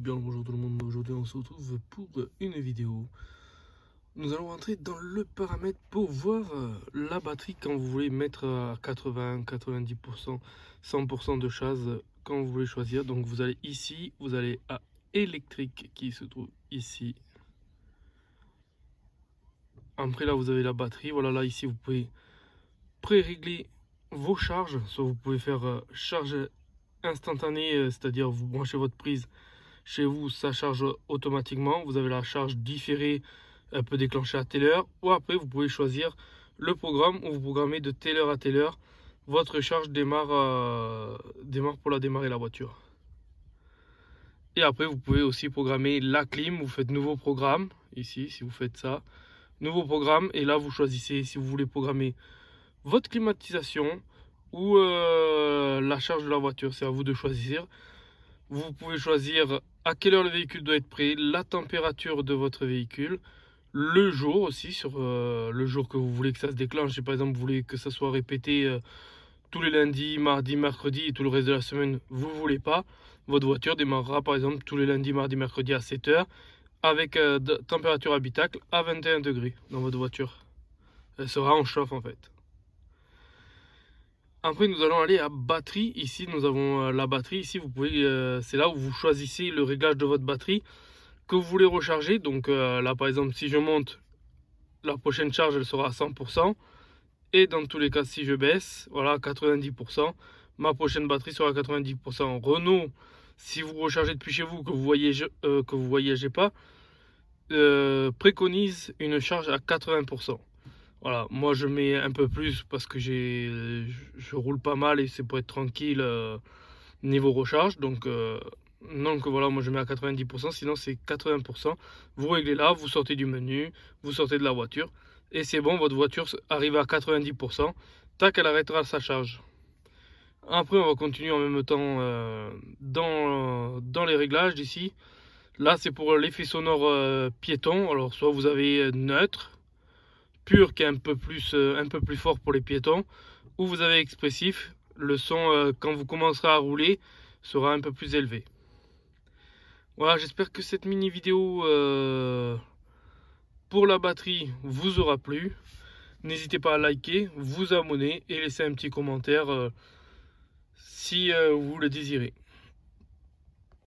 Bien, bonjour tout le monde, aujourd'hui on se retrouve pour une vidéo. Nous allons rentrer dans le paramètre pour voir la batterie quand vous voulez mettre à 80, 90%, 100% de charge quand vous voulez choisir. Donc vous allez ici, vous allez à électrique qui se trouve ici. Après là vous avez la batterie, voilà là ici vous pouvez pré-régler vos charges. Soit vous pouvez faire charge instantanée, c'est-à-dire vous branchez votre prise. Chez vous, ça charge automatiquement. Vous avez la charge différée, un peu déclenchée à telle heure. Ou après, vous pouvez choisir le programme où vous programmez de telle heure à telle heure. Votre charge démarre pour la démarrer la voiture. Et après, vous pouvez aussi programmer la clim. Vous faites nouveau programme. Ici, si vous faites ça. Nouveau programme. Et là, vous choisissez si vous voulez programmer votre climatisation ou la charge de la voiture. C'est à vous de choisir. Vous pouvez choisir à quelle heure le véhicule doit être prêt, la température de votre véhicule, le jour aussi, sur le jour que vous voulez que ça se déclenche. Si par exemple vous voulez que ça soit répété tous les lundis, mardis, mercredis et tout le reste de la semaine, vous ne voulez pas, votre voiture démarrera par exemple tous les lundis, mardis, mercredis à 7 heures avec température habitacle à 21 degrés dans votre voiture. Elle sera en chauffe en fait. Après, nous allons aller à batterie. Ici, nous avons la batterie. Ici, vous pouvez, c'est là où vous choisissez le réglage de votre batterie que vous voulez recharger. Donc là, par exemple, si je monte, la prochaine charge, elle sera à 100%. Et dans tous les cas, si je baisse, voilà, 90%, ma prochaine batterie sera à 90%. Renault, si vous rechargez depuis chez vous, que vous voyagez pas, préconise une charge à 80%. Voilà, moi je mets un peu plus parce que je roule pas mal et c'est pour être tranquille niveau recharge. Donc voilà, moi je mets à 90%, sinon c'est 80%. Vous réglez là, vous sortez du menu, vous sortez de la voiture et c'est bon, votre voiture arrive à 90%. Tac, elle arrêtera sa charge. Après, on va continuer en même temps dans les réglages d'ici. Là, c'est pour l'effet sonore piéton. Alors, soit vous avez neutre, pur qui est un peu plus fort pour les piétons, ou vous avez expressif, le son quand vous commencerez à rouler sera un peu plus élevé. Voilà, j'espère que cette mini vidéo pour la batterie vous aura plu. N'hésitez pas à liker, vous abonner et laisser un petit commentaire si vous le désirez.